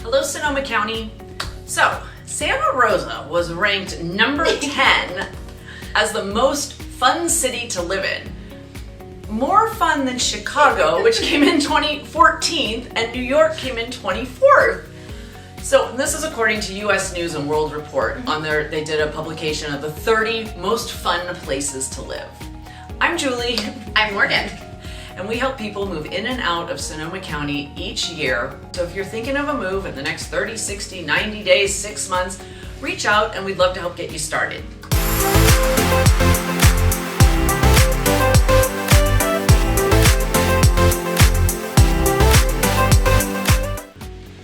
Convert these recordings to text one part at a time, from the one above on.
Hello, Sonoma County. So, Santa Rosa was ranked number 10 as the most fun city to live in. More fun than Chicago, which came in 14th, and New York came in 24th. So this is according to U.S. News and World Report. They did a publication of the 30 most fun places to live. I'm Julie. I'm Morgan. And we help people move in and out of Sonoma County each year. So if you're thinking of a move in the next 30, 60, 90 days, 6 months, reach out and we'd love to help get you started.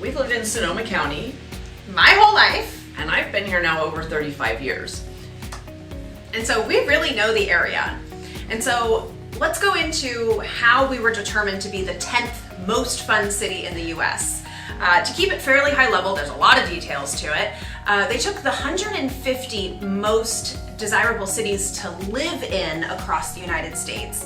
We've lived in Sonoma County My whole life. and I've been here now over 35 years. And so we really know the area. And so let's go into how we were determined to be the 10th most fun city in the US. To keep it fairly high level, there's a lot of details to it. They took the 150 most desirable cities to live in across the United States,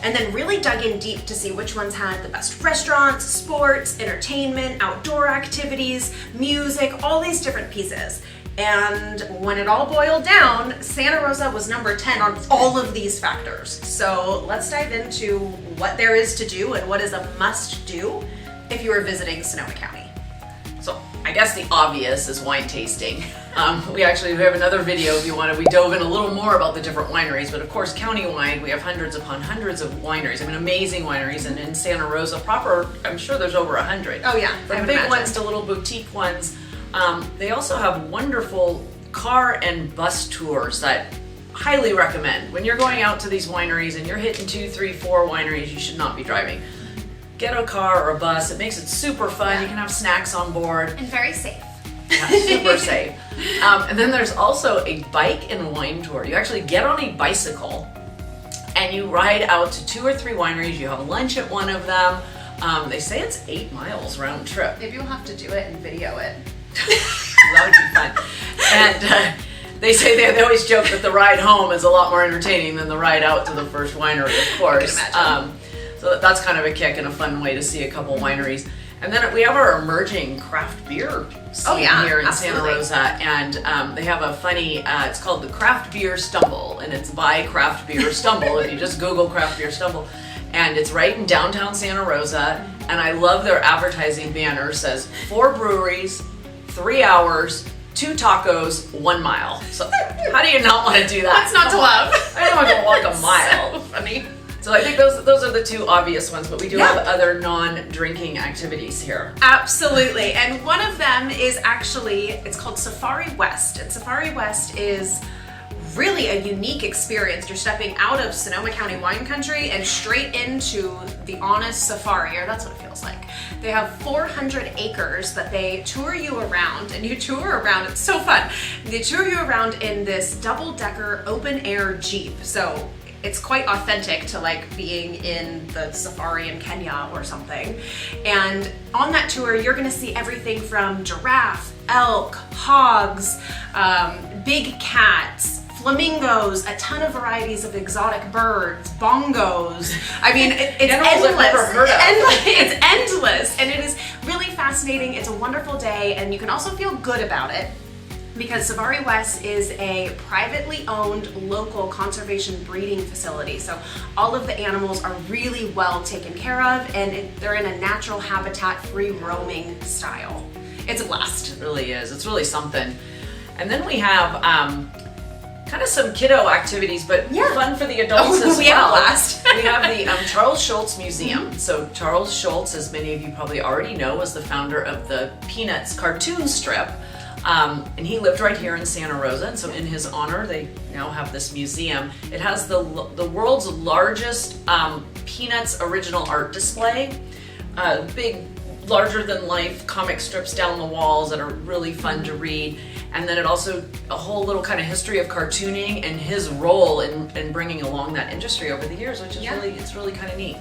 and then really dug in deep to see which ones had the best restaurants, sports, entertainment, outdoor activities, music, all these different pieces. And when it all boiled down, Santa Rosa was number 10 on all of these factors. So let's dive into what there is to do and what is a must do if you are visiting Sonoma County. So I guess the obvious is wine tasting. We have another video if you want to. We dove in a little more about the different wineries, but of course county-wide we have hundreds upon hundreds of wineries. I mean, amazing wineries, and in Santa Rosa proper, I'm sure there's over 100. Oh yeah, From big ones to little boutique ones. They also have wonderful car and bus tours that highly recommend. When you're going out to these wineries and you're hitting 2, 3, 4 wineries, you should not be driving. Get a car or a bus. It makes it super fun. Yeah. You can have snacks on board. And very safe. Yeah, super safe. And then there's also a bike and wine tour. You actually get on a bicycle and you ride out to 2 or 3 wineries. You have lunch at one of them. They say it's 8 miles round trip. Maybe we'll have to do it and video it. That would be fun. And they say they always joke that the ride home is a lot more entertaining than the ride out to the first winery, of course. I can imagine. So that's kind of a kick and a fun way to see a couple wineries. And then we have our emerging craft beer scene here in absolutely. Santa Rosa. And they have a funny, it's called the Craft Beer Stumble. And it's by Craft Beer Stumble. If you just Google Craft Beer Stumble. And it's right in downtown Santa Rosa. And I love their advertising banner. It says 4 breweries, 3 hours, 2 tacos, 1 mile. So how do you not want to do that? What's not to love? I don't want to walk a mile. So funny. So I think those are the 2 obvious ones, but we do Yeah. have other non-drinking activities here. Absolutely. And one of them is actually, it's called Safari West. And Safari West is really a unique experience. You're stepping out of Sonoma County wine country and straight into the honest safari, or that's what it feels like. They have 400 acres that they tour you around, and you tour around, it's so fun. They tour you around in this double-decker open-air Jeep. So it's quite authentic to like being in the safari in Kenya or something. And on that tour, you're gonna see everything from giraffe, elk, hogs, big cats, flamingos, a ton of varieties of exotic birds, bongos. I mean, it's Animals endless. I've never heard of. It's endless, and it is really fascinating. It's a wonderful day, and you can also feel good about it, because Safari West is a privately owned local conservation breeding facility. So all of the animals are really well taken care of, and they're in a natural habitat, free roaming style. It's a blast. It really is. It's really something. And then we have kind of some kiddo activities, but fun for the adults as well. We have a blast. We have the Charles Schulz Museum. So Charles Schulz, as many of you probably already know, was the founder of the Peanuts cartoon strip. And he lived right here in Santa Rosa, and so in his honor, they now have this museum. It has the world's largest Peanuts original art display. Big, larger-than-life comic strips down the walls that are really fun to read. And then it also, a whole little kind of history of cartooning and his role in bringing along that industry over the years, which is really kind of neat.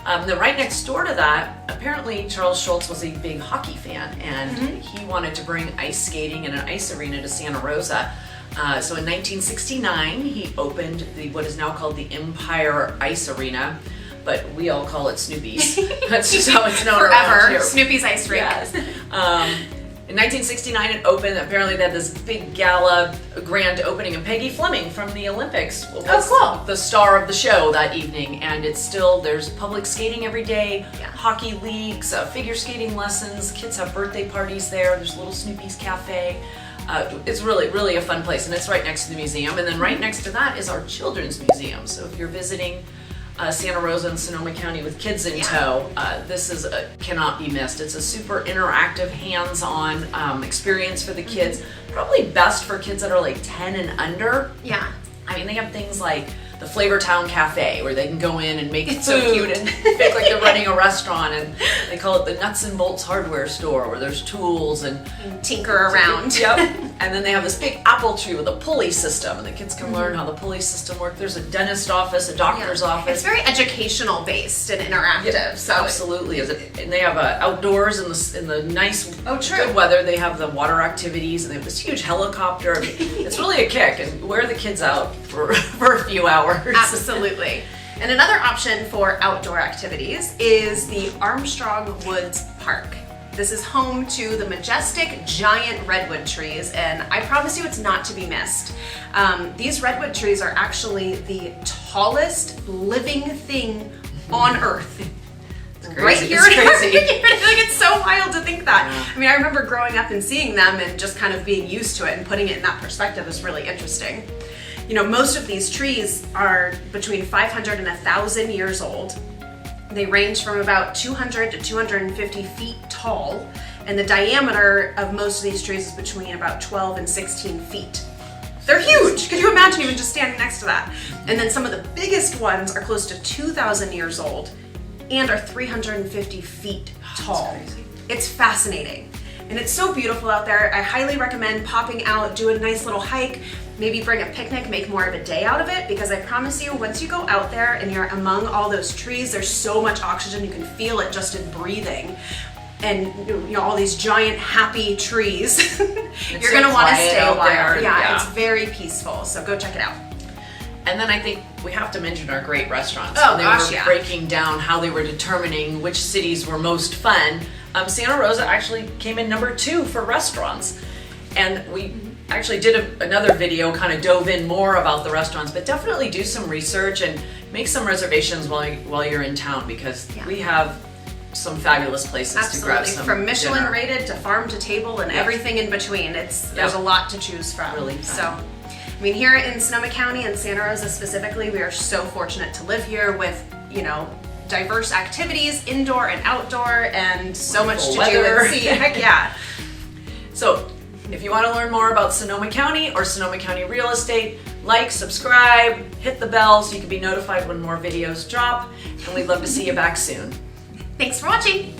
Then right next door to that, apparently Charles Schulz was a big hockey fan, and he wanted to bring ice skating and an ice arena to Santa Rosa. So in 1969, he opened what is now called the Empire Ice Arena, but we all call it Snoopy's. That's just how it's known around Forever, here. Snoopy's Ice Rink. Yes. 1969 it opened. Apparently they had this big gala grand opening, and Peggy Fleming from the Olympics was cool. the star of the show that evening. And it's still, there's public skating every day, hockey leagues, figure skating lessons, kids have birthday parties there, there's Little Snoopy's Cafe. It's really, really a fun place, and it's right next to the museum. And then right next to that is our children's museum. So if you're visiting Santa Rosa and Sonoma County with kids in tow, this is cannot be missed. It's a super interactive, hands-on experience for the kids. Probably best for kids that are like 10 and under. Yeah. I mean, they have things like the Flavor Town Cafe, where they can go in and make food so cute. and feel like they're running a restaurant, and they call it the Nuts and Bolts Hardware Store, where there's tools and tinker around. Yep. And then they have this big apple tree with a pulley system, and the kids can learn how the pulley system works. There's a dentist office, a doctor's office. It's very educational based and interactive. Yeah, so absolutely. And they have outdoors in the nice true. good weather. They have the water activities, and they have this huge helicopter. I mean, it's really a kick, and wear the kids out for a few hours. Absolutely. And another option for outdoor activities is the Armstrong Woods Park. This is home to the majestic giant redwood trees, and I promise you it's not to be missed. These redwood trees are actually the tallest living thing on Earth. Right here in our backyard. Like, it's so wild to think that. Yeah. I mean, I remember growing up and seeing them and just kind of being used to it, and putting it in that perspective is really interesting. You know, most of these trees are between 500 and 1,000 years old. They range from about 200 to 250 feet tall, and the diameter of most of these trees is between about 12 and 16 feet. They're huge! Could you imagine even just standing next to that? And then some of the biggest ones are close to 2,000 years old and are 350 feet tall. It's fascinating. And it's so beautiful out there. I highly recommend popping out, do a nice little hike, maybe bring a picnic, make more of a day out of it, because I promise you, once you go out there and you're among all those trees, there's so much oxygen, you can feel it just in breathing. And you know, all these giant happy trees, you're gonna want to stay a while. Yeah, it's very peaceful, so go check it out. And then I think we have to mention our great restaurants. Oh, when they were breaking down how they were determining which cities were most fun. Santa Rosa actually came in number 2 for restaurants. And we actually did another video, kind of dove in more about the restaurants, but definitely do some research and make some reservations while you're in town, because we have some fabulous places to grab some from Michelin dinner. rated to farm to table and everything in between. There's a lot to choose from. Really fun. So, I mean, here in Sonoma County and Santa Rosa specifically, we are so fortunate to live here with, you know, diverse activities, indoor and outdoor, and so much to do and see. Heck yeah. So, if you want to learn more about Sonoma County or Sonoma County real estate, like, subscribe, hit the bell so you can be notified when more videos drop, and we'd love to see you back soon. Thanks for watching.